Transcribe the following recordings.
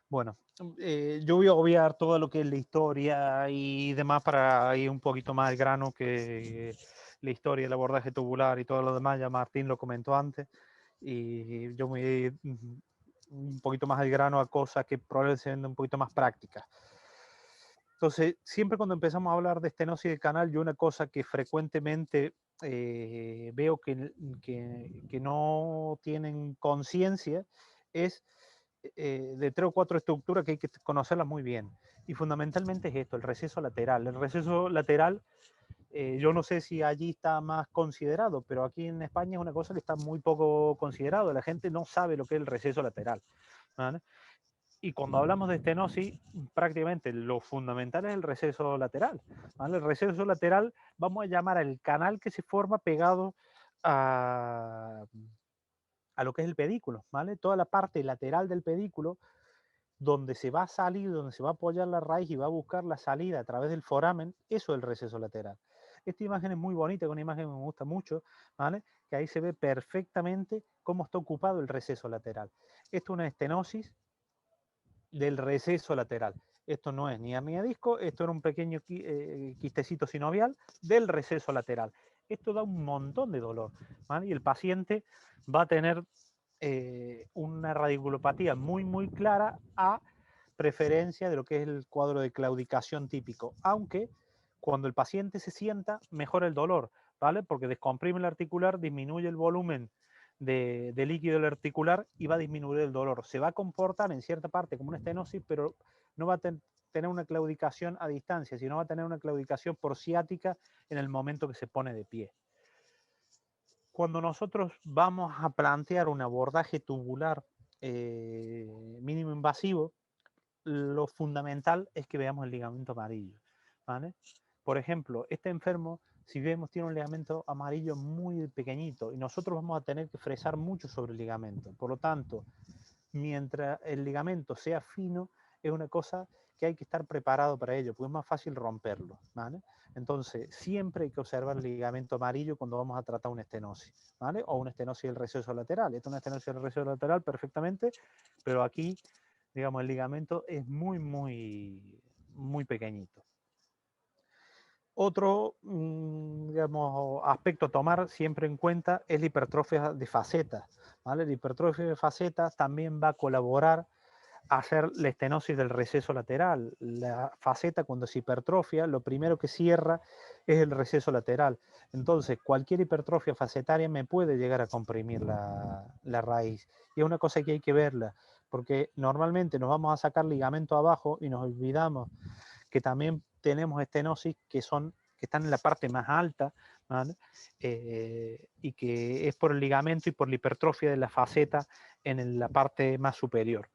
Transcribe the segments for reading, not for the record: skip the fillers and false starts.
Bueno, yo voy a obviar todo lo que es la historia y demás para ir un poquito más al grano, que la historia, el abordaje tubular y todo lo demás, ya Martín lo comentó antes, y yo me voy a ir un poquito más al grano a cosas que probablemente sean un poquito más prácticas. Entonces, siempre cuando empezamos a hablar de estenosis del canal, yo una cosa que frecuentemente veo que no tienen conciencia es de 3 o 4 estructuras que hay que conocerlas muy bien. Y fundamentalmente es esto, el receso lateral. El receso lateral, yo no sé si allí está más considerado, pero aquí en España es una cosa que está muy poco considerado. La gente no sabe lo que es el receso lateral, ¿vale? Y cuando hablamos de estenosis, prácticamente lo fundamental es el receso lateral, ¿vale? El receso lateral, vamos a llamar al canal que se forma pegado a lo que es el pedículo, ¿vale? Toda la parte lateral del pedículo, donde se va a salir, donde se va a apoyar la raíz y va a buscar la salida a través del foramen, eso es el receso lateral. Esta imagen es muy bonita, es una imagen que me gusta mucho, ¿vale? Que ahí se ve perfectamente cómo está ocupado el receso lateral. Esto es una estenosis del receso lateral. Esto no es ni hernia disco, esto era un pequeño quistecito sinovial del receso lateral. Esto da un montón de dolor, ¿vale? Y el paciente va a tener una radiculopatía muy clara, a preferencia de lo que es el cuadro de claudicación típico, aunque cuando el paciente se sienta mejora el dolor, ¿vale? Porque descomprime el articular, disminuye el volumen de líquido del articular y va a disminuir el dolor. Se va a comportar en cierta parte como una estenosis, pero no va a tener una claudicación a distancia, sino va a tener una claudicación por ciática en el momento que se pone de pie. Cuando nosotros vamos a plantear un abordaje tubular mínimo invasivo, lo fundamental es que veamos el ligamento amarillo, ¿vale? Por ejemplo, este enfermo, si vemos, tiene un ligamento amarillo muy pequeñito y nosotros vamos a tener que fresar mucho sobre el ligamento. Por lo tanto, mientras el ligamento sea fino, es una cosa que hay que estar preparado para ello, porque es más fácil romperlo, ¿vale? Entonces, siempre hay que observar el ligamento amarillo cuando vamos a tratar una estenosis, ¿vale? O una estenosis del receso lateral. Esta es una estenosis del receso lateral perfectamente, pero aquí, digamos, el ligamento es muy pequeñito. Otro, digamos, aspecto a tomar siempre en cuenta es la hipertrofia de facetas, ¿vale? La hipertrofia de facetas también va a colaborar a hacer la estenosis del receso lateral. La faceta, cuando se hipertrofia, lo primero que cierra es el receso lateral. Entonces, cualquier hipertrofia facetaria me puede llegar a comprimir la raíz. Y es una cosa que hay que verla, porque normalmente nos vamos a sacar ligamento abajo y nos olvidamos que también tenemos estenosis que están en la parte más alta, ¿vale? Y que es por el ligamento y por la hipertrofia de la faceta en la parte más superior.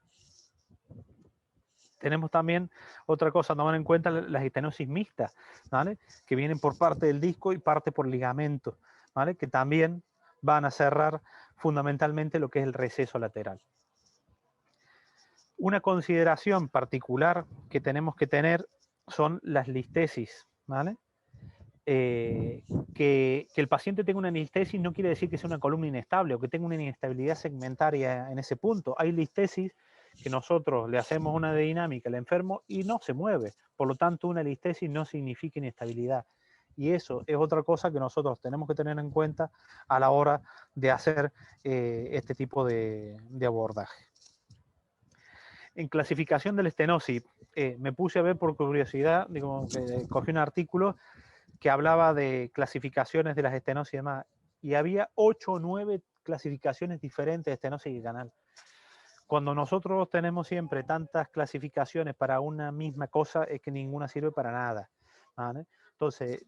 Tenemos también otra cosa a tomar en cuenta, las estenosis mixtas, ¿vale? Que vienen por parte del disco y parte por ligamento, ¿vale? Que también van a cerrar fundamentalmente lo que es el receso lateral. Una consideración particular que tenemos que tener son las listesis, ¿vale? Que el paciente tenga una listesis no quiere decir que sea una columna inestable o que tenga una inestabilidad segmentaria en ese punto. Hay listesis que nosotros le hacemos una dinámica al enfermo y no se mueve. Por lo tanto, una listesis no significa inestabilidad. Y eso es otra cosa que nosotros tenemos que tener en cuenta a la hora de hacer este tipo de abordaje. En clasificación de la estenosis, me puse a ver por curiosidad, digo, cogí un artículo que hablaba de clasificaciones de las estenosis y demás, y había 8 o 9 clasificaciones diferentes de estenosis y canal. Cuando nosotros tenemos siempre tantas clasificaciones para una misma cosa, es que ninguna sirve para nada, ¿vale? Entonces,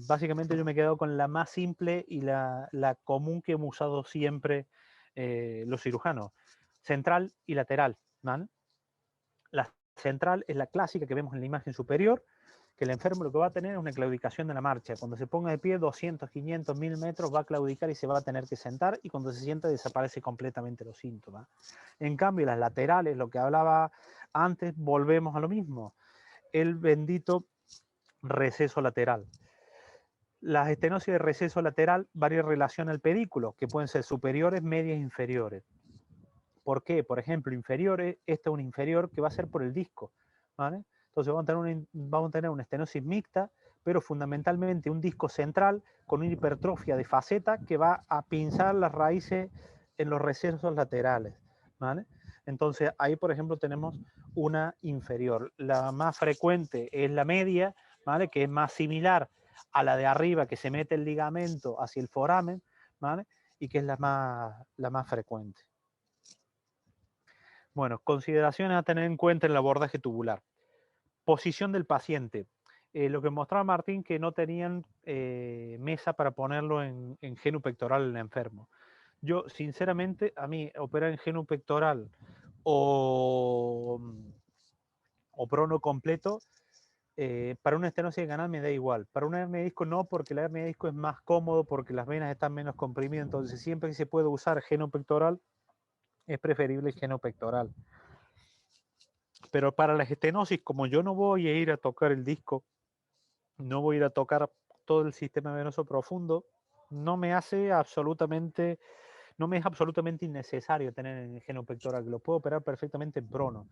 básicamente yo me he quedado con la más simple y la común que hemos usado siempre los cirujanos, central y lateral, ¿vale? La central es la clásica que vemos en la imagen superior, que el enfermo lo que va a tener es una claudicación de la marcha. Cuando se ponga de pie 200, 500, 1000 metros va a claudicar y se va a tener que sentar, y cuando se sienta desaparece completamente los síntomas. En cambio, las laterales, lo que hablaba antes, volvemos a lo mismo. El bendito receso lateral. Las estenosis de receso lateral varían en relación al pedículo, que pueden ser superiores, medias e inferiores. ¿Por qué? Por ejemplo, inferiores, esta es una inferior que va a ser por el disco, ¿vale? Entonces vamos a tener una estenosis mixta, pero fundamentalmente un disco central con una hipertrofia de faceta que va a pinzar las raíces en los recesos laterales, ¿vale? Entonces ahí, por ejemplo, tenemos una inferior. La más frecuente es la media, ¿vale? Que es más similar a la de arriba, que se mete el ligamento hacia el foramen, ¿vale? Y que es la más frecuente. Bueno, consideraciones a tener en cuenta en el abordaje tubular. Posición del paciente. Lo que mostraba Martín, que no tenían mesa para ponerlo en genupectoral en el enfermo. Yo, sinceramente, a mí operar en genupectoral o prono completo, para una estenosis de canal me da igual. Para una hernia de disco no, porque la hernia de disco es más cómodo, porque las venas están menos comprimidas. Entonces, siempre que se puede usar genupectoral, es preferible el genupectoral. Pero para las estenosis, como yo no voy a ir a tocar el disco, no voy a ir a tocar todo el sistema venoso profundo, no me es absolutamente innecesario tener el genupectoral, que lo puedo operar perfectamente en prono.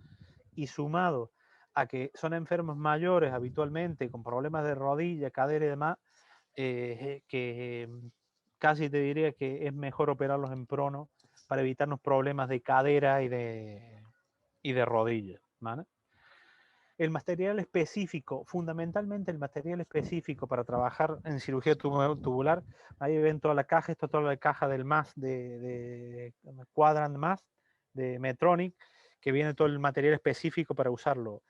Y sumado a que son enfermos mayores habitualmente, con problemas de rodilla, cadera y demás, que casi te diría que es mejor operarlos en prono para evitarnos problemas de cadera y de rodilla, ¿vale? El material específico, fundamentalmente el material específico para trabajar en cirugía tubular, ahí ven toda la caja, esto es toda la caja del MAS, de Quadrant MAS, de Medtronic, que viene todo el material específico para usarlo.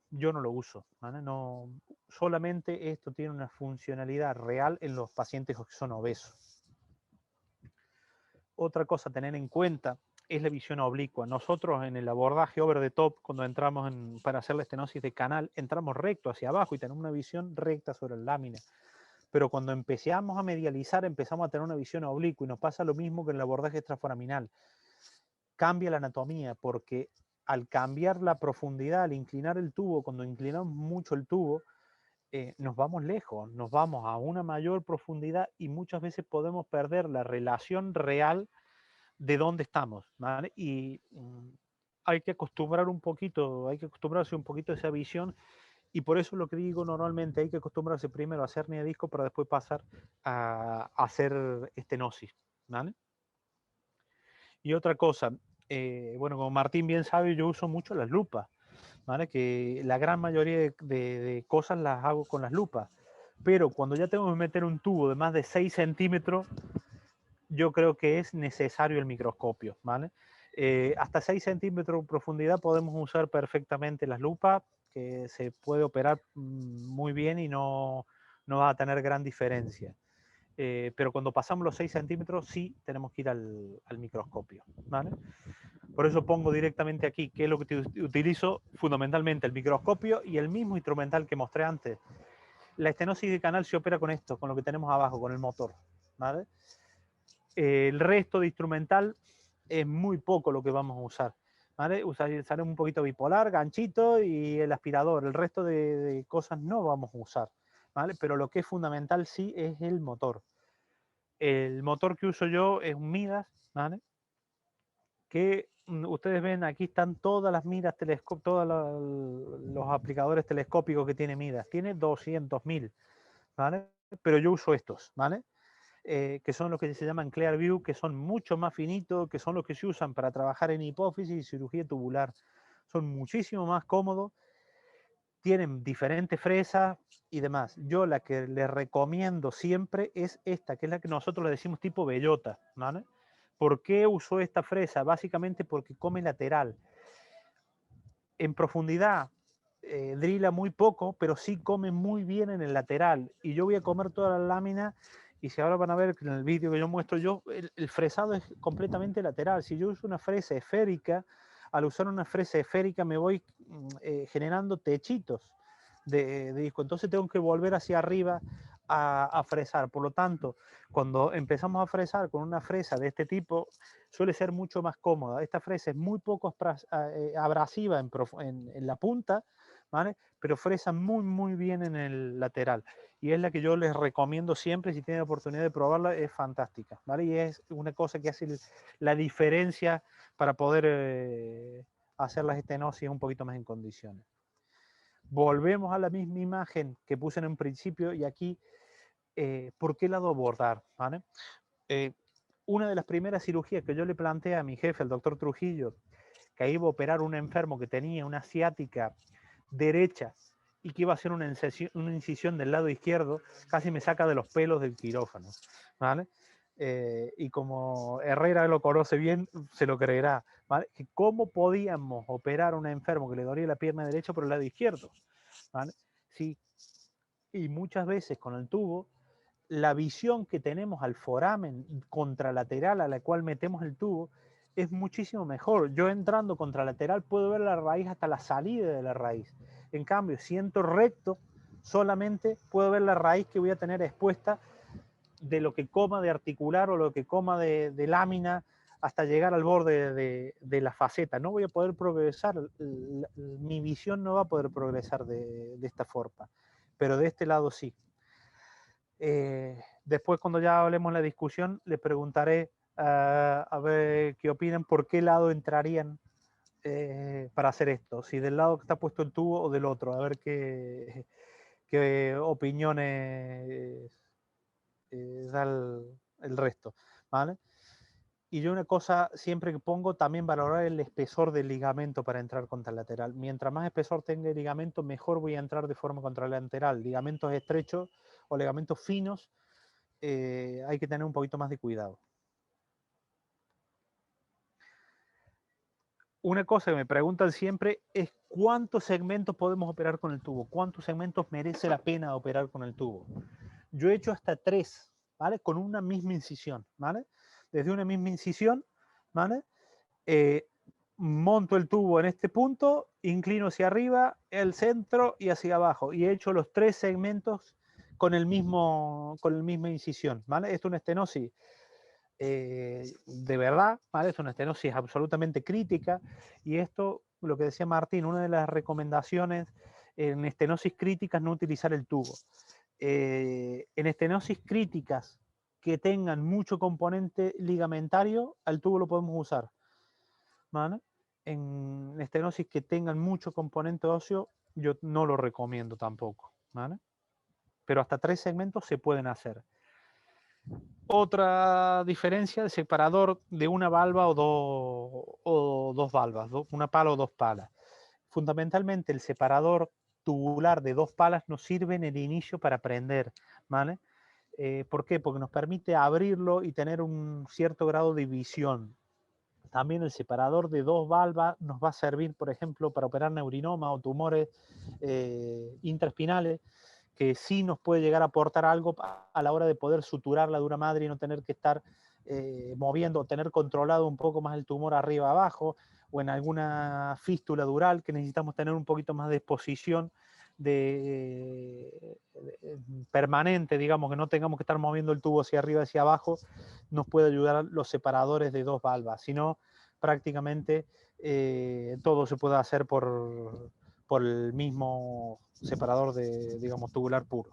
Yo no lo uso, ¿vale? No, solamente esto tiene una funcionalidad real en los pacientes que son obesos. Otra cosa a tener en cuenta es la visión oblicua. Nosotros en el abordaje over the top, cuando entramos para hacer la estenosis de canal, entramos recto hacia abajo y tenemos una visión recta sobre la lámina. Pero cuando empezamos a medializar, empezamos a tener una visión oblicua, y nos pasa lo mismo que en el abordaje extraforaminal. Cambia la anatomía, porque al cambiar la profundidad, al inclinar el tubo, cuando inclinamos mucho el tubo, nos vamos lejos, nos vamos a una mayor profundidad y muchas veces podemos perder la relación real de dónde estamos, ¿vale? Y hay que acostumbrarse un poquito a esa visión, y por eso lo que digo normalmente, hay que acostumbrarse primero a hacer hernia de disco para después pasar a hacer estenosis, ¿vale? Y otra cosa, bueno, como Martín bien sabe, yo uso mucho las lupas, ¿vale? Que la gran mayoría de cosas las hago con las lupas, pero cuando ya tengo que meter un tubo de más de 6 centímetros, yo creo que es necesario el microscopio, ¿vale? Hasta 6 centímetros de profundidad podemos usar perfectamente las lupas, que se puede operar muy bien y no va a tener gran diferencia. Pero cuando pasamos los 6 centímetros sí tenemos que ir al microscopio, ¿vale? Por eso pongo directamente aquí, que es lo que utilizo fundamentalmente, el microscopio y el mismo instrumental que mostré antes. La estenosis de canal se opera con esto, con lo que tenemos abajo, con el motor, ¿vale? El resto de instrumental es muy poco lo que vamos a usar, ¿vale? Usaremos un poquito bipolar, ganchito y el aspirador. El resto de cosas no vamos a usar, ¿vale? Pero lo que es fundamental sí es el motor. El motor que uso yo es un Midas, ¿vale? Que ustedes ven, aquí están todas las miras todos los aplicadores telescópicos que tiene Midas. Tiene 200.000, ¿vale? Pero yo uso estos, ¿vale? Que son los que se llaman Clearview, que son mucho más finitos, que son los que se usan para trabajar en hipófisis y cirugía tubular. Son muchísimo más cómodos, tienen diferentes fresas y demás. Yo la que les recomiendo siempre es esta, que es la que nosotros le decimos tipo bellota, ¿vale? ¿Por qué uso esta fresa? Básicamente porque come lateral. En profundidad drila muy poco, pero sí come muy bien en el lateral. Y yo voy a comer toda la lámina, y si ahora van a ver en el vídeo que yo muestro yo, el fresado es completamente lateral. Si yo uso una fresa esférica, al usar una fresa esférica me voy generando techitos, de disco. Entonces tengo que volver hacia arriba a fresar. Por lo tanto, cuando empezamos a fresar con una fresa de este tipo, suele ser mucho más cómoda. Esta fresa es muy poco abrasiva en la punta, ¿vale? Pero fresa muy bien en el lateral. Y es la que yo les recomiendo siempre, si tienen la oportunidad de probarla, es fantástica, ¿vale? Y es una cosa que hace la diferencia para poder hacer las estenosis un poquito más en condiciones. Volvemos a la misma imagen que puse en un principio y aquí, ¿por qué lado abordar? ¿Vale? Una de las primeras cirugías que yo le planteé a mi jefe, el doctor Trujillo, que iba a operar un enfermo que tenía una ciática derecha y que iba a hacer una incisión del lado izquierdo, casi me saca de los pelos del quirófano, ¿vale? Y como Herrera lo conoce bien, se lo creerá, ¿vale? Que cómo podíamos operar a un enfermo que le dolía la pierna derecha por el lado izquierdo, ¿vale? Sí, y muchas veces con el tubo, la visión que tenemos al foramen contralateral a la cual metemos el tubo es muchísimo mejor. Yo entrando contralateral puedo ver la raíz hasta la salida de la raíz. En cambio, si entro recto, solamente puedo ver la raíz que voy a tener expuesta de lo que coma de articular o lo que coma de lámina hasta llegar al borde de la faceta. No voy a poder progresar, mi visión no va a poder progresar de esta forma, pero de este lado sí. Después, cuando ya hablemos la discusión, les preguntaré a ver qué opinan, por qué lado entrarían para hacer esto, si del lado que está puesto el tubo o del otro, a ver qué opiniones da el resto, ¿vale? Y yo una cosa siempre que pongo, también valorar el espesor del ligamento para entrar contralateral. Mientras más espesor tenga el ligamento, mejor voy a entrar de forma contralateral. Ligamentos estrechos o ligamentos finos, hay que tener un poquito más de cuidado. Una cosa que me preguntan siempre es cuántos segmentos podemos operar con el tubo, cuántos segmentos merece la pena operar con el tubo. Yo he hecho hasta 3, ¿vale? Con una misma incisión, ¿vale? Desde una misma incisión, ¿vale? Monto el tubo en este punto, inclino hacia arriba, el centro y hacia abajo. Y he hecho los 3 segmentos con la misma incisión, ¿vale? Esto es una estenosis de verdad, ¿vale? Es una estenosis absolutamente crítica. Y esto, lo que decía Martín, una de las recomendaciones en estenosis críticas, no utilizar el tubo. En estenosis críticas que tengan mucho componente ligamentario, al tubo lo podemos usar, ¿vale? En estenosis que tengan mucho componente óseo, yo no lo recomiendo tampoco, ¿vale? Pero hasta 3 segmentos se pueden hacer. Otra diferencia, el separador de una valva o dos valvas, una pala o 2 palas. Fundamentalmente el separador tubular de 2 palas nos sirve en el inicio para prender, ¿vale? ¿Por qué? Porque nos permite abrirlo y tener un cierto grado de visión. También el separador de 2 valvas nos va a servir, por ejemplo, para operar neurinoma o tumores intraespinales, que sí nos puede llegar a aportar algo a la hora de poder suturar la dura madre y no tener que estar moviendo, tener controlado un poco más el tumor arriba abajo, o en alguna fístula dural que necesitamos tener un poquito más de exposición permanente, digamos, que no tengamos que estar moviendo el tubo hacia arriba, hacia abajo, nos puede ayudar los separadores de 2 valvas. Si no, prácticamente todo se puede hacer por el mismo separador de, digamos, tubular puro.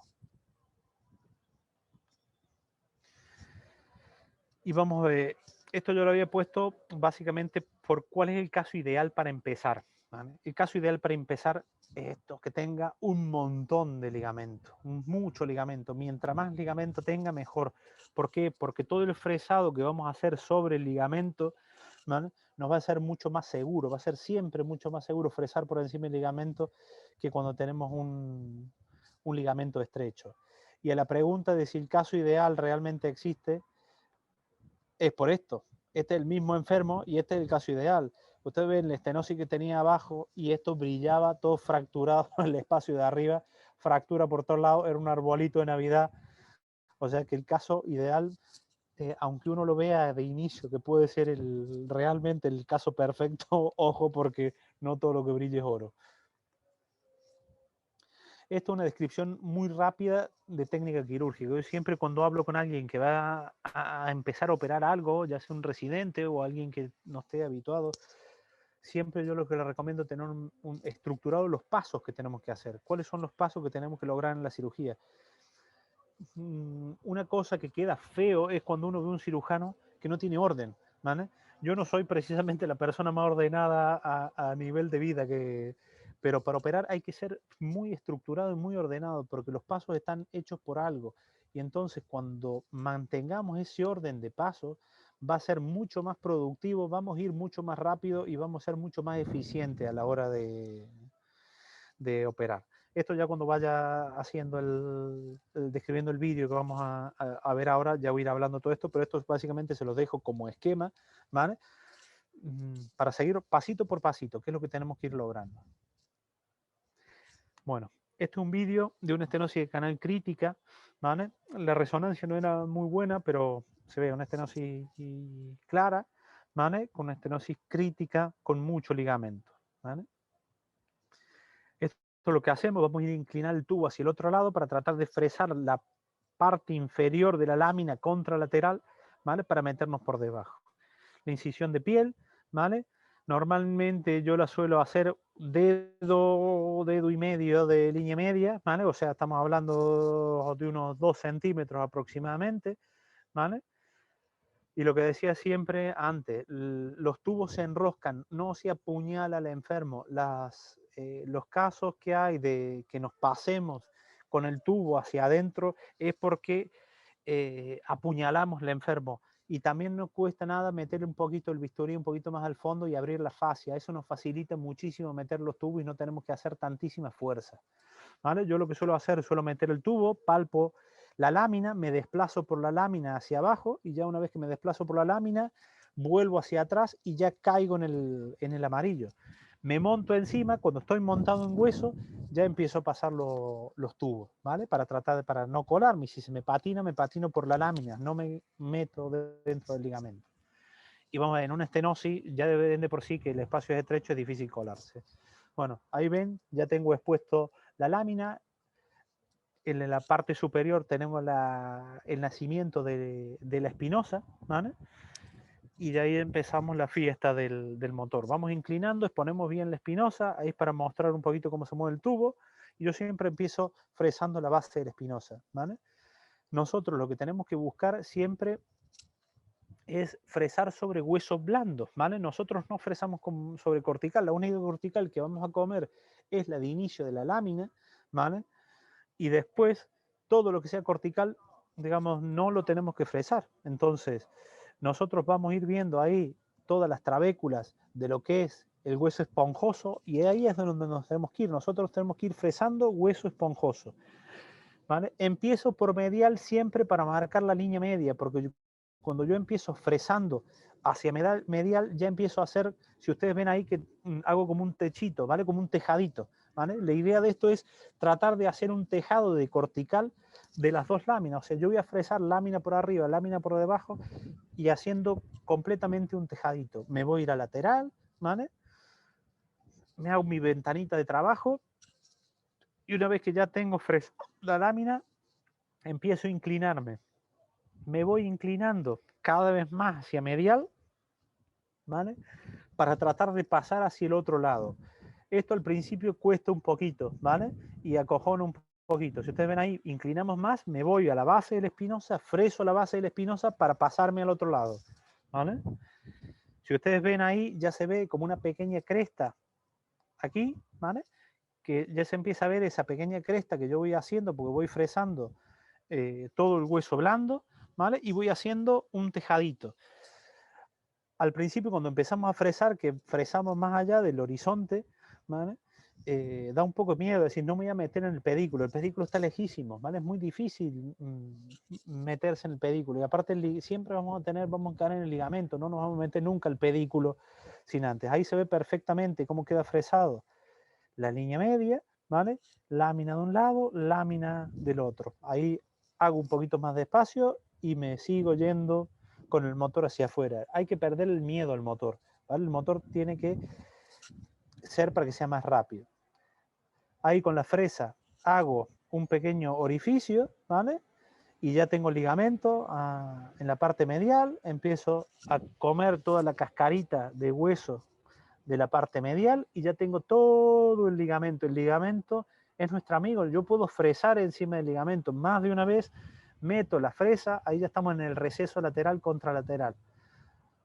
Y vamos a ver, esto yo lo había puesto básicamente por cuál es el caso ideal para empezar, ¿vale? El caso ideal para empezar es esto, que tenga un montón de ligamento, mucho ligamento. Mientras más ligamento tenga, mejor. ¿Por qué? Porque todo el fresado que vamos a hacer sobre el ligamento, ¿vale?, nos va a ser mucho más seguro, va a ser siempre mucho más seguro fresar por encima del ligamento que cuando tenemos un ligamento estrecho. Y a la pregunta de si el caso ideal realmente existe, es por esto. Este es el mismo enfermo y este es el caso ideal. Ustedes ven la estenosis que tenía abajo y esto brillaba todo fracturado en el espacio de arriba, fractura por todos lados, era un arbolito de Navidad. O sea que el caso ideal, aunque uno lo vea de inicio, que puede ser realmente el caso perfecto, ojo, porque no todo lo que brilla es oro. Esto es una descripción muy rápida de técnica quirúrgica. Yo siempre cuando hablo con alguien que va a empezar a operar algo, ya sea un residente o alguien que no esté habituado, siempre yo lo que le recomiendo es tener estructurado los pasos que tenemos que hacer. ¿Cuáles son los pasos que tenemos que lograr en la cirugía? Una cosa que queda feo es cuando uno ve un cirujano que no tiene orden, ¿vale? Yo no soy precisamente la persona más ordenada a nivel de vida, pero para operar hay que ser muy estructurado y muy ordenado porque los pasos están hechos por algo. Y entonces cuando mantengamos ese orden de pasos, va a ser mucho más productivo, vamos a ir mucho más rápido y vamos a ser mucho más eficientes a la hora de operar. Esto ya cuando vaya haciendo describiendo el vídeo que vamos a ver ahora, ya voy a ir hablando todo esto, pero esto básicamente se los dejo como esquema, ¿vale? Para seguir pasito por pasito, qué es lo que tenemos que ir logrando. Bueno, este es un vídeo de una estenosis de canal crítica, ¿vale? La resonancia no era muy buena, pero se ve una estenosis clara, ¿vale? Con una estenosis crítica con mucho ligamento, ¿vale? Esto lo que hacemos, vamos a ir a inclinar el tubo hacia el otro lado para tratar de fresar la parte inferior de la lámina contralateral, ¿vale? Para meternos por debajo. La incisión de piel, ¿vale? Normalmente yo la suelo hacer dedo y medio de línea media, ¿vale? O sea, estamos hablando de unos 2 centímetros aproximadamente, ¿vale? Y lo que decía siempre antes, los tubos se enroscan, no se apuñala al enfermo. Los casos que hay de que nos pasemos con el tubo hacia adentro es porque apuñalamos al enfermo. Y también no cuesta nada meter un poquito el bisturí un poquito más al fondo y abrir la fascia. Eso nos facilita muchísimo meter los tubos y no tenemos que hacer tantísima fuerza, ¿vale? Yo lo que suelo hacer, suelo meter el tubo, palpo la lámina, me desplazo por la lámina hacia abajo y ya una vez que me desplazo por la lámina, vuelvo hacia atrás y ya caigo en el amarillo. Me monto encima, cuando estoy montado en hueso, ya empiezo a pasar los tubos, ¿vale? Para tratar para no colarme. Si se me patino por la lámina, no me meto dentro del ligamento. Y vamos a ver, en una estenosis, ya de por sí que el espacio es estrecho, es difícil colarse. Bueno, ahí ven, ya tengo expuesto la lámina. En la parte superior tenemos el nacimiento de la espinosa, ¿vale? Y de ahí empezamos la fiesta del motor. Vamos inclinando, exponemos bien la espinosa, ahí es para mostrar un poquito cómo se mueve el tubo, y yo siempre empiezo fresando la base de la espinosa, ¿vale? Nosotros lo que tenemos que buscar siempre es fresar sobre huesos blandos, ¿vale? Nosotros no fresamos sobre cortical, la única cortical que vamos a comer es la de inicio de la lámina, ¿vale? Y después todo lo que sea cortical, digamos, no lo tenemos que fresar. Entonces, nosotros vamos a ir viendo ahí todas las trabéculas de lo que es el hueso esponjoso y ahí es donde nos tenemos que ir. Nosotros tenemos que ir fresando hueso esponjoso, ¿vale? Empiezo por medial siempre para marcar la línea media, porque cuando yo empiezo fresando hacia medial, ya empiezo a hacer, si ustedes ven ahí que hago como un techito, ¿vale? Como un tejadito, ¿vale? La idea de esto es tratar de hacer un tejado de cortical de las dos láminas. O sea, yo voy a fresar lámina por arriba, lámina por debajo y haciendo completamente un tejadito. Me voy a ir a lateral, ¿vale? Me hago mi ventanita de trabajo y una vez que ya tengo fresca la lámina, empiezo a inclinarme. Me voy inclinando cada vez más hacia medial, ¿vale? Para tratar de pasar hacia el otro lado. Esto al principio cuesta un poquito, ¿vale? Y acojona un poquito. Si ustedes ven ahí, inclinamos más, me voy a la base de la espinosa, freso la base de la espinosa para pasarme al otro lado, ¿vale? Si ustedes ven ahí, ya se ve como una pequeña cresta aquí, ¿vale? Que ya se empieza a ver esa pequeña cresta que yo voy haciendo porque voy fresando todo el hueso blando, ¿vale? Y voy haciendo un tejadito. Al principio, cuando empezamos a fresar, que fresamos más allá del horizonte, ¿vale? Da un poco de miedo, es decir, no me voy a meter en el pedículo está lejísimo, ¿vale? Es muy difícil meterse en el pedículo y aparte siempre vamos a caer en el ligamento, no nos vamos a meter nunca el pedículo sin antes. Ahí se ve perfectamente cómo queda fresado la línea media, ¿vale? Lámina de un lado, lámina del otro. Ahí hago un poquito más de espacio y me sigo yendo con el motor hacia afuera. Hay que perder el miedo al motor, ¿vale? El motor tiene que ser para que sea más rápido. Ahí con la fresa hago un pequeño orificio, ¿vale? Y ya tengo ligamento en la parte medial, empiezo a comer toda la cascarita de hueso de la parte medial y ya tengo todo el ligamento. El ligamento es nuestro amigo, yo puedo fresar encima del ligamento. Más de una vez meto la fresa, ahí ya estamos en el receso lateral contralateral,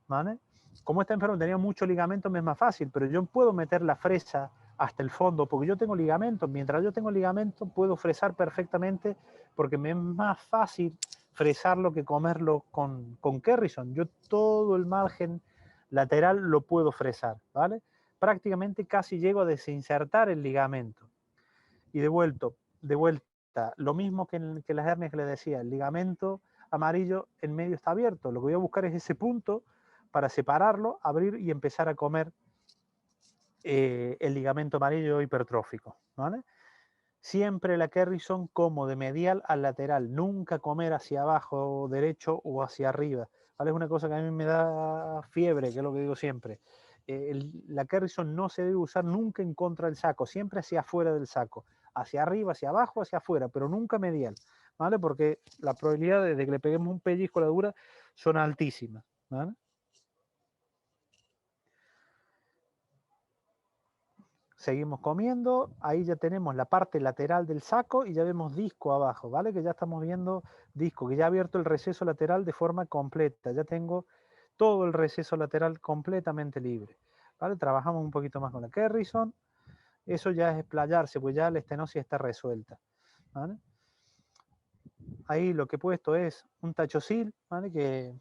¿vale? Como esta enfermo tenía mucho ligamento, me es más fácil, pero yo puedo meter la fresa hasta el fondo, porque yo tengo ligamento. Mientras yo tengo ligamento, puedo fresar perfectamente, porque me es más fácil fresarlo que comerlo con Kerrison. Yo todo el margen lateral lo puedo fresar, ¿vale? Prácticamente casi llego a desinsertar el ligamento. Y de vuelta, lo mismo que las hernias que les decía, el ligamento amarillo en medio está abierto. Lo que voy a buscar es ese punto para separarlo, abrir y empezar a comer el ligamento amarillo hipertrófico, ¿vale? Siempre la Kerrison como de medial al lateral, nunca comer hacia abajo derecho o hacia arriba, ¿vale? Es una cosa que a mí me da fiebre, que es lo que digo siempre. La Kerrison no se debe usar nunca en contra del saco, siempre hacia afuera del saco, hacia arriba, hacia abajo, hacia afuera, pero nunca medial, ¿vale? Porque la probabilidad de que le peguemos un pellizco a la dura son altísimas, ¿vale? Seguimos comiendo, ahí ya tenemos la parte lateral del saco y ya vemos disco abajo, ¿vale? Que ya estamos viendo disco, que ya ha abierto el receso lateral de forma completa, ya tengo todo el receso lateral completamente libre, ¿vale? Trabajamos un poquito más con la Kerrison, eso ya es explayarse, pues ya la estenosis está resuelta, ¿vale? Ahí lo que he puesto es un tachosil, ¿vale? Que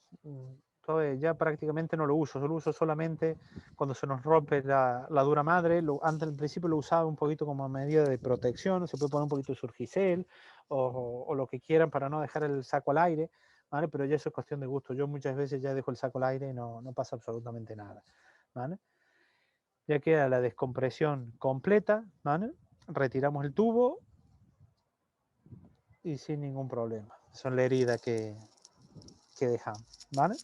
ya prácticamente no lo uso, lo uso solamente cuando se nos rompe la dura madre. Antes al principio lo usaba un poquito como medida de protección, se puede poner un poquito de surgicel o lo que quieran para no dejar el saco al aire, ¿vale? Pero ya eso es cuestión de gusto. Yo muchas veces ya dejo el saco al aire y no pasa absolutamente nada, ¿vale? Ya queda la descompresión completa, ¿vale? Retiramos el tubo y sin ningún problema. Son la herida que dejamos, ¿vale?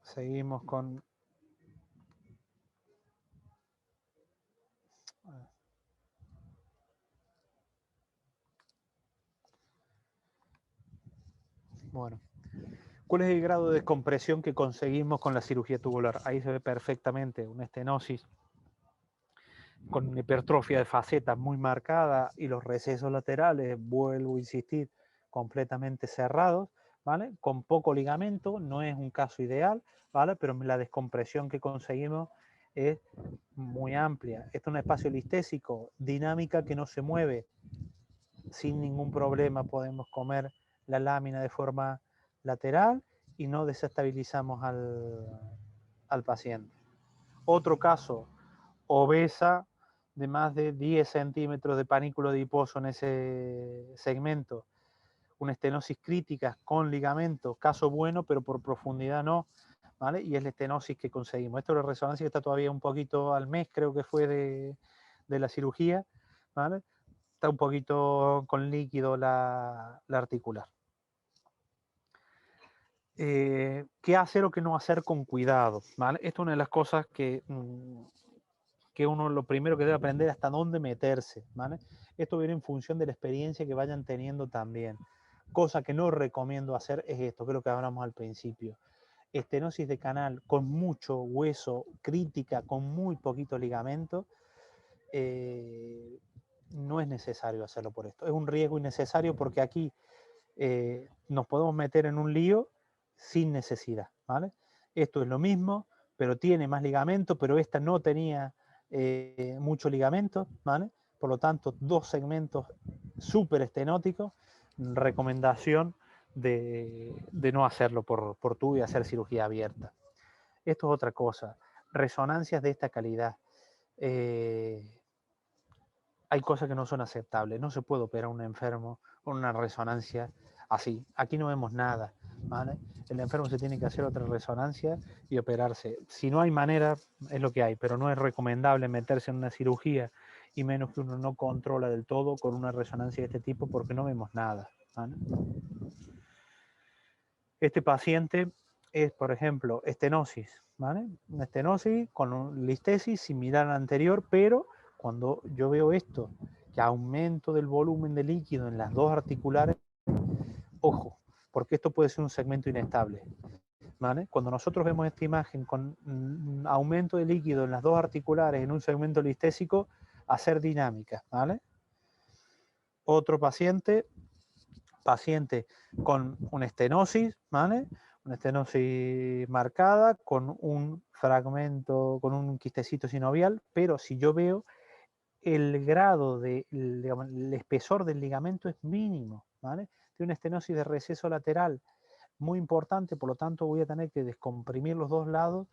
Seguimos con... Bueno, ¿cuál es el grado de descompresión que conseguimos con la cirugía tubular? Ahí se ve perfectamente una estenosis con hipertrofia de facetas muy marcada y los recesos laterales, vuelvo a insistir, completamente cerrados, ¿vale? Con poco ligamento, no es un caso ideal, ¿vale? Pero la descompresión que conseguimos es muy amplia. Esto es un espacio listésico, dinámica que no se mueve. Sin ningún problema podemos comer la lámina de forma lateral y no desestabilizamos al paciente. Otro caso, obesa de más de 10 centímetros de panículo adiposo en ese segmento, una estenosis crítica con ligamento, caso bueno, pero por profundidad no, ¿vale? Y es la estenosis que conseguimos. Esto es la resonancia que está todavía un poquito al mes, creo que fue de la cirugía, ¿vale? Está un poquito con líquido la articular. ¿Qué hacer o qué no hacer con cuidado? ¿Vale? Esto es una de las cosas que uno lo primero que debe aprender hasta dónde meterse, ¿vale? Esto viene en función de la experiencia que vayan teniendo también. Cosa que no recomiendo hacer es esto, que es lo que hablamos al principio. Estenosis de canal con mucho hueso, crítica, con muy poquito ligamento, no es necesario hacerlo por esto. Es un riesgo innecesario porque aquí nos podemos meter en un lío sin necesidad, ¿vale? Esto es lo mismo, pero tiene más ligamento, pero esta no tenía mucho ligamento, ¿vale? Por lo tanto, dos segmentos súper estenóticos, recomendación de no hacerlo por tubo y hacer cirugía abierta. Esto es otra cosa, resonancias de esta calidad. Hay cosas que no son aceptables, no se puede operar a un enfermo con una resonancia así. Aquí no vemos nada, ¿vale? El enfermo se tiene que hacer otra resonancia y operarse. Si no hay manera, es lo que hay, pero no es recomendable meterse en una cirugía y menos que uno no controla del todo con una resonancia de este tipo porque no vemos nada, ¿vale? Este paciente es, por ejemplo, estenosis, ¿vale? Una estenosis con listesis similar a la anterior, pero cuando yo veo esto, que aumento del volumen de líquido en las dos articulares, ojo, porque esto puede ser un segmento inestable, ¿vale? Cuando nosotros vemos esta imagen con aumento de líquido en las dos articulares en un segmento listésico, hacer dinámica, ¿vale? Otro paciente con una estenosis, ¿vale? Una estenosis marcada, con un fragmento, con un quistecito sinovial, pero si yo veo el grado de, digamos, el espesor del ligamento es mínimo, ¿vale? Tiene una estenosis de receso lateral muy importante, por lo tanto voy a tener que descomprimir los dos lados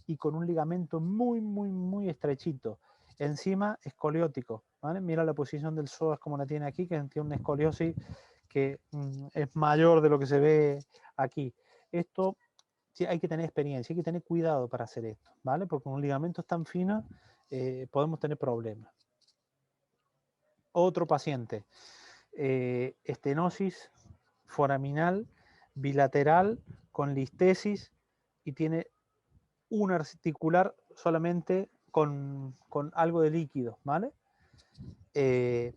y con un ligamento muy estrechito. Encima escoliótico, ¿vale? Mira la posición del psoas como la tiene aquí, que tiene una escoliosis que es mayor de lo que se ve aquí. Esto sí, hay que tener experiencia, hay que tener cuidado para hacer esto, ¿vale? Porque con un ligamento tan fino podemos tener problemas. Otro paciente, estenosis foraminal bilateral con listesis y tiene un articular solamente con algo de líquido, ¿vale?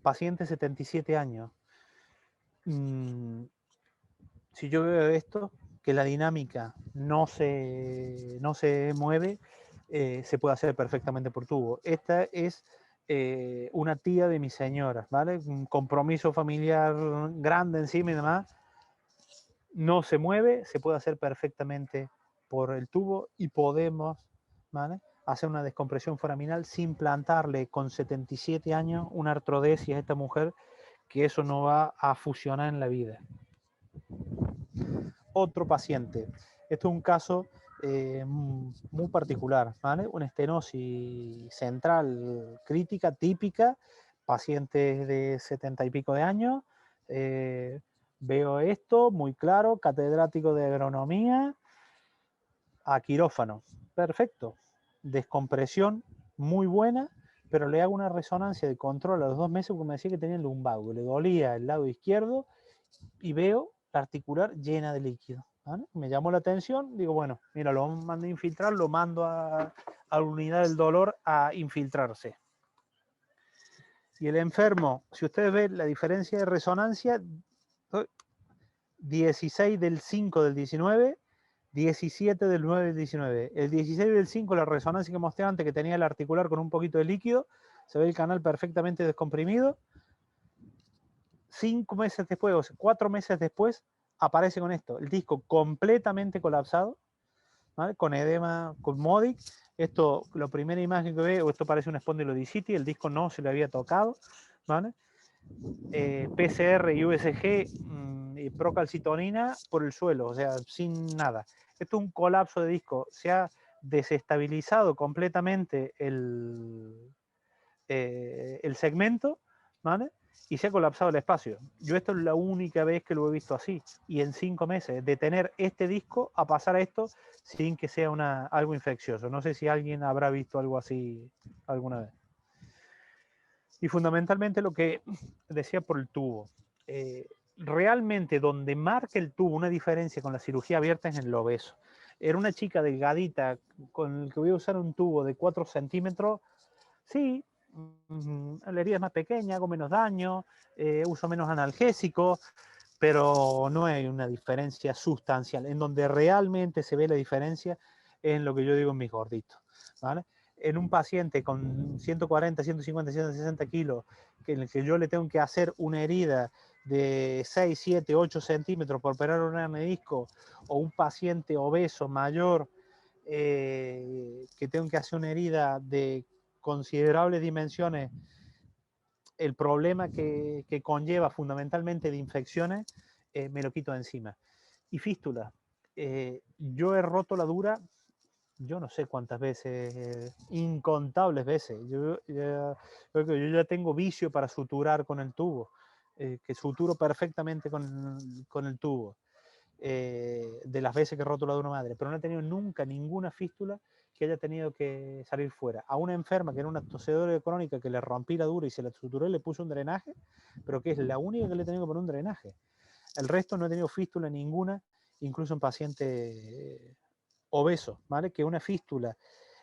Paciente 77 años. Si yo veo esto, que la dinámica no se mueve, se puede hacer perfectamente por tubo. Esta es una tía de mi señora, ¿vale? Un compromiso familiar grande encima y demás. No se mueve, se puede hacer perfectamente por el tubo y podemos, ¿vale?, hacer una descompresión foraminal sin plantarle con 77 años una artrodesis a esta mujer, que eso no va a fusionar en la vida. Otro paciente, esto es un caso muy particular, ¿vale? Una estenosis central crítica típica, paciente de 70 y pico de años, veo esto muy claro, catedrático de agronomía, a quirófano, perfecto, descompresión muy buena, pero le hago una resonancia de control a los 2 meses porque me decía que tenía el lumbago, le dolía el lado izquierdo y veo la articular llena de líquido, ¿vale? Me llamó la atención, digo, bueno, mira, lo mando a infiltrar, lo mando a la unidad del dolor a infiltrarse. Y el enfermo, si ustedes ven la diferencia de resonancia, 16 del 5 del 19, 17 del 9 del 19. El 16 del 5, la resonancia que mostré antes, que tenía el articular con un poquito de líquido, se ve el canal perfectamente descomprimido. 5 meses después, o sea, 4 meses después, aparece con esto, el disco completamente colapsado, ¿vale?, con edema, con Modic. Esto, la primera imagen que ve, esto parece una espondilodicitis, el disco no se le había tocado, ¿vale? PCR y USG y procalcitonina por el suelo, o sea, sin nada. Esto es un colapso de disco, se ha desestabilizado completamente el segmento, ¿vale?, y se ha colapsado el espacio. Yo esto es la única vez que lo he visto así, y en 5 meses, de tener este disco a pasar a esto sin que sea algo infeccioso. No sé si alguien habrá visto algo así alguna vez. Y fundamentalmente lo que decía por el tubo. Realmente donde marca el tubo una diferencia con la cirugía abierta es en el obeso. Era una chica delgadita con el que voy a usar un tubo de 4 centímetros. Sí, la herida es más pequeña, hago menos daño, uso menos analgésico, pero no hay una diferencia sustancial. En donde realmente se ve la diferencia es en lo que yo digo en mis gorditos, ¿vale? En un paciente con 140, 150, 160 kilos, en el que yo le tengo que hacer una herida de 6, 7, 8 centímetros por operar un hernia de disco, o un paciente obeso mayor que tengo que hacer una herida de considerables dimensiones, el problema que conlleva fundamentalmente de infecciones, me lo quito de encima. Y fístula, yo he roto la dura, yo no sé cuántas veces, incontables veces. Yo ya tengo vicio para suturar con el tubo, que suturo perfectamente con el tubo, de las veces que he roto la dura madre, pero no he tenido nunca ninguna fístula que haya tenido que salir fuera. A una enferma que era una tosedora crónica, que le rompí la dura y se la suturé, le puse un drenaje, pero que es la única que le he tenido que poner un drenaje. El resto no he tenido fístula ninguna, incluso en pacientes obesos, ¿vale? Que una fístula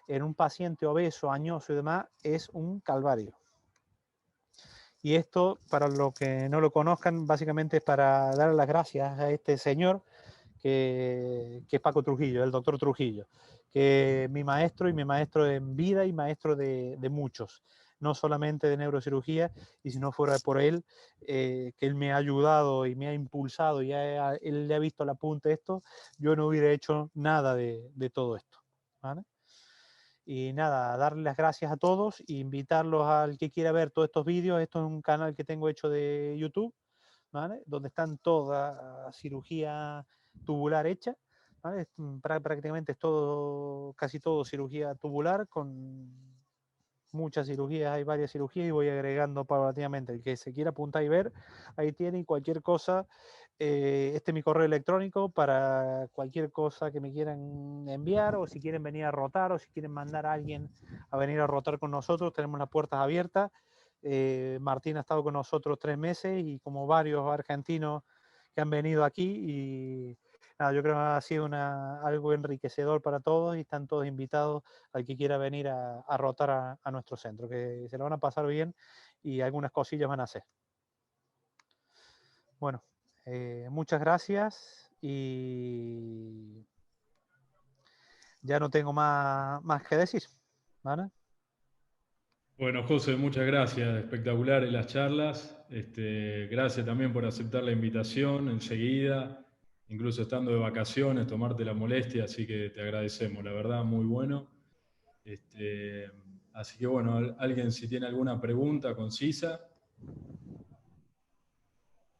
en un paciente obeso, añoso y demás es un calvario. Y esto, para los que no lo conozcan, básicamente es para dar las gracias a este señor que es Paco Trujillo, el doctor Trujillo, que es mi maestro y mi maestro en vida y maestro de muchos, no solamente de neurocirugía, y si no fuera por él, que él me ha ayudado y me ha impulsado y él le ha visto la punta de esto, yo no hubiera hecho nada de todo esto, ¿vale? Y nada, darle las gracias a todos e invitarlos al que quiera ver todos estos vídeos. Esto es un canal que tengo hecho de YouTube, ¿vale? Donde están toda cirugía tubular hecha, ¿vale? Prácticamente es todo, casi todo cirugía tubular, con muchas cirugías, hay varias cirugías y voy agregando paulatinamente. El que se quiera apuntar y ver, ahí tiene cualquier cosa. Este es mi correo electrónico para cualquier cosa que me quieran enviar, o si quieren venir a rotar, o si quieren mandar a alguien a venir a rotar con nosotros, tenemos las puertas abiertas. Martín ha estado con nosotros 3 meses y como varios argentinos que han venido aquí, y nada, yo creo que ha sido algo enriquecedor para todos y están todos invitados al que quiera venir a rotar a nuestro centro, que se lo van a pasar bien y algunas cosillas van a hacer. Bueno, muchas gracias y ya no tengo más que decir, ¿vale? Bueno, José, muchas gracias. Espectaculares las charlas. Gracias también por aceptar la invitación enseguida, incluso estando de vacaciones, tomarte la molestia, así que te agradecemos, la verdad, muy bueno. Así que bueno, alguien si tiene alguna pregunta concisa.